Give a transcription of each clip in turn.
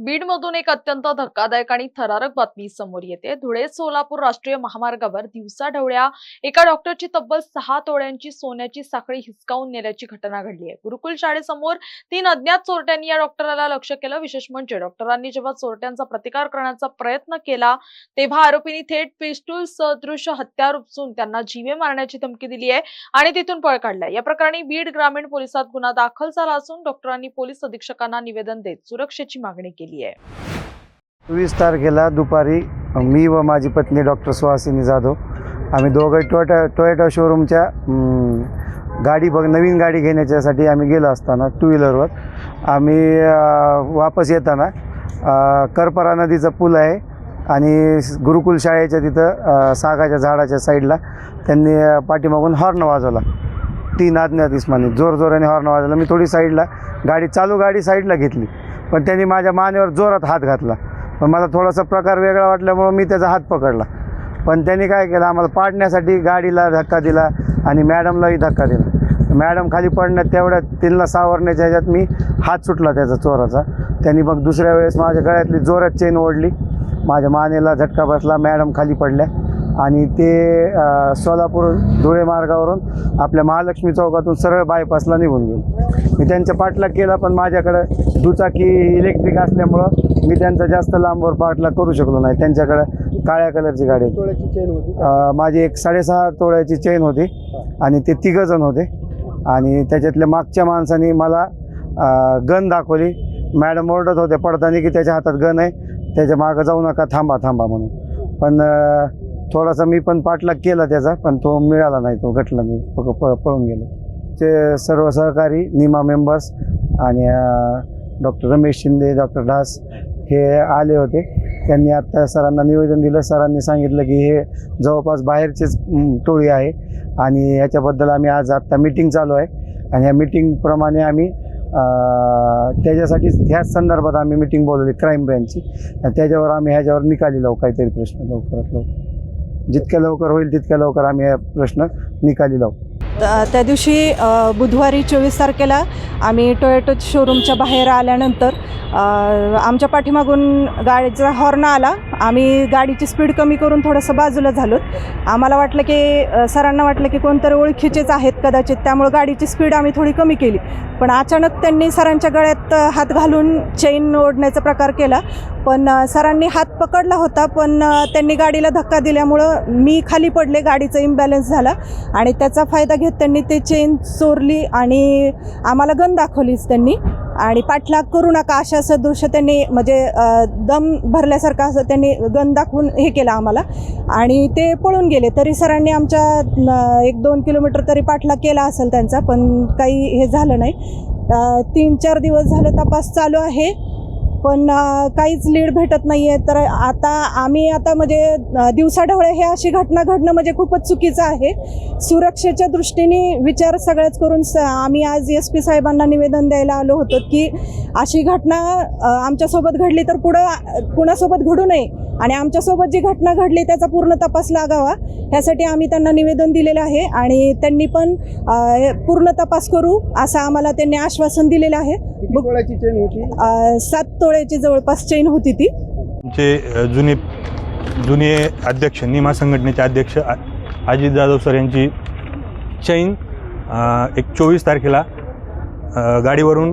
बीडमधून एक अत्यंत धक्कादायक आणि थरारक बातमी समोर येते। धुळे सोलापूर राष्ट्रीय महामार्गावर दिवसाढवळ्या एका डॉक्टरची तब्बल 6 तोळ्यांची सोन्याची साखळी हिसकावून नेल्याची घटना घडली आहे। गुरुकुल शाळेसमोर 3 अज्ञात चोरट्यांनी या डॉक्टरला लक्ष्य केलं। विशेष म्हणजे डॉक्टरांनी जेव्हा चोरट्यांचा प्रतिकार करण्याचा प्रयत्न केला तेव्हा आरोपींनी थेट पिस्तूल सदृश्य हत्यार उपसून त्यांना जीवे मारण्याची धमकी दिली आहे आणि तिथून पळ काढलाय। या प्रकरणी बीड ग्रामीण पोलिसात गुन्हा दाखल झाला असून डॉक्टरांनी पोलीस अधीक्षकांना निवेदन देत सुरक्षेची मागणी केली आहे। 24 तारखेला दुपारी मी व माझी पत्नी डॉक्टर सुहासिनी जाधव आम्ही दोघे टोयोटा शोरूमच्या नवीन गाडी घेण्याच्यासाठी आम्ही गेलो असताना टू व्हीलरवर आम्ही वापस येताना करपरा नदीचा पूल आहे आणि गुरुकुल शाळेच्या तिथं सागाच्या झाडाच्या साईडला त्यांनी पाठीमागून हॉर्न वाजवला। 3 अज्ञात इसमांनी जोरजोराने हॉर्न वाजवला। मी थोडी साईडला गाडी साईडला घेतली पण त्यांनी माझ्या मानेवर जोरात हात घातला। पण मला थोडासा प्रकार वेगळा वाटल्यामुळे मी त्याचा हात पकडला। पण त्यांनी काय केलं, आम्हाला पाडण्यासाठी गाडीला धक्का दिला आणि मॅडमलाही धक्का दिला। मॅडम खाली पडण्यात तेवढ्यात तिला सावरण्याच्या ह्याच्यात मी हात सुटला त्याचा चोराचा। त्यांनी मग दुसऱ्या वेळेस माझ्या गळ्यातली जोरात चेन ओढली, माझ्या मानेला झटका बसला, मॅडम खाली पडल्या आणि ते सोलापूर धुळे मार्गावरून आपल्या महालक्ष्मी चौकातून सरळ बायपासला निघून गेले। मी त्यांचा पाठलाग केला पण माझ्याकडे दुचाकी इलेक्ट्रिक असल्यामुळं मी त्यांचा जास्त लांबवर पाठलाग करू शकलो नाही। त्यांच्याकडे काळ्या कलरची गाडी होती, माझी एक 6.5 तोळ्याची चेन होती आणि ते 3 जण होते आणि त्याच्यातल्या मागच्या माणसाने मला गन दाखवली। मॅडम ओरडत होते पडताना की त्याच्या हातात गन आहे, त्याच्या मागं जाऊ नका, थांबा थांबा म्हणून। पण थोडासा मी पण पाठलाग केला त्याचा पण तो मिळाला नाही, तो घटला नाही, पळून गेलो। ते सर्व सहकारी निमा मेंबर्स आणि डॉक्टर रमेश शिंदे, डॉक्टर ढास हे आले होते। त्यांनी आत्ता सरांना निवेदन दिलं। सरांनी सांगितलं की हे जवळपास बाहेरचेच टोळी आहे आणि याच्याबद्दल आम्ही आज आत्ता मीटिंग चालू आहे आणि या मीटिंगप्रमाणे आम्ही त्याच्यासाठीच ह्याच संदर्भात आम्ही मीटिंग बोलवली क्राईम ब्रँचची। त्याच्यावर आम्ही ह्याच्यावर निकाली लावू, काहीतरी प्रश्न लवकरात लवकर, जितक्या लवकर होईल तितक्या लवकर आम्ही हा प्रश्न निकाली लावू। त्या दिवशी बुधवारी 24 तारखेला आम्ही टोयोटा शोरूमच्या बाहेर आल्यानंतर आमच्या पाठीमागून गाडीचा हॉर्न आला। आम्ही गाडीची स्पीड कमी करून थोडंसं बाजूला झालो। आम्हाला वाटलं की सरांना वाटलं की कोणतरी ओळखीचेच आहेत कदाचित, त्यामुळे गाडीची स्पीड आम्ही थोडी कमी केली। पण अचानक त्यांनी सरांच्या गळ्यात हात घालून चेन ओढण्याचा प्रकार केला। पण सरांनी हात पकडला होता पण त्यांनी गाडीला धक्का दिल्यामुळं मी खाली पडले, गाडीचा इम्बॅलन्स झाला आणि त्याचा फायदा घेत त्यांनी ते चेन चोरली आणि आम्हाला गन दाखवलीच त्यांनी आणि पाठलाग करू नका अशा सदृश्य त्यांनी म्हणजे दम भरल्यासारखं असं त्यांनी गन दाखवून हे केलं आम्हाला आणि ते पळून गेले। तरी सरांनी आमच्या 1-2 किलोमीटर तरी पाठलाग केला असेल त्यांचा, पण काही हे झालं नाही। 3-4 दिवस झालं तपास चालू आहे पण काहीच लीड भेटत नाही आहे। तर आम्ही म्हणजे दिवसाढवळे हे अशी घटना घडणं म्हणजे खूपच चुकीचं आहे। सुरक्षेच्या दृष्टीने विचार सगळ्याच करून आम्ही आज SP साहेबांना निवेदन द्यायला आलो होतो की अशी घटना आमच्यासोबत घडली तर कुणासोबत घडू नये आणि आमच्यासोबत जी घटना घडली त्याचा पूर्ण तपास लागावा, ह्यासाठी आम्ही त्यांना निवेदन दिलेलं आहे आणि त्यांनी पण पूर्ण तपास करू असं आम्हाला त्यांनी आश्वासन दिलेलं आहे। 7 तोळ्याची जवळपास चेन होती ती। आमचे जुने अध्यक्ष, निमा संघटनेचे अध्यक्ष अजित जाधव सर यांची चेन एक 24 तारखेला गाडीवरून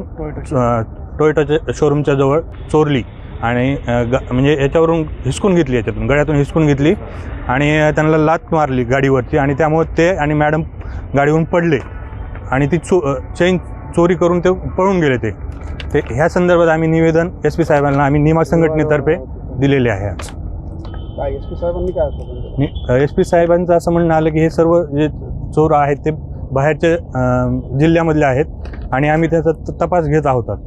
टोयोटाच्या शोरूमच्या जवळ चोरली आणि म्हणजे याच्यावरून हिसकून घेतली, याच्यातून गळ्यातून हिसकून घेतली आणि त्यांना लात मारली गाडीवरती आणि त्यामुळे ते आणि मॅडम गाडीवरून पडले आणि ती चेन चोरी करून ते पळून गेले। ते ह्या संदर्भात आम्ही निवेदन SP साहेबांना आम्ही निमा संघटनेतर्फे दिलेले आहे। आज SP साहेबांचं असं म्हणणं आलं की हे सर्व जे चोर आहेत ते बाहेरच्या जिल्ह्यामधले आहेत आणि आम्ही त्याचा तपास घेत आहोत।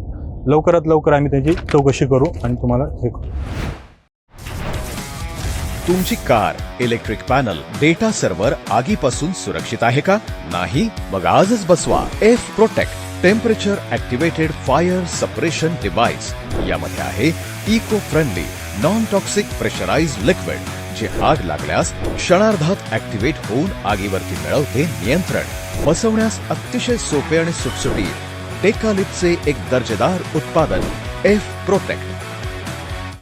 लवकरात लवकर आम्ही त्याची चौकशी करू आणि तुम्हाला हे करू। तुमची car, electric panel, data server आगीपासून सुरक्षित आहे का? नाही? मग आजच बसवा F Protect temperature activated fire suppression device. यामध्ये आहे eco friendly non toxic pressurised liquid जे आग लागल्यास क्षणार्धात ॲक्टिवेट होऊन आगीवरती मिळवते नियंत्रण। बसवण्यास अतिशय सोपे आणि सुटसुटीत टेकालिपचे एक दर्जेदार उत्पादन F Protect।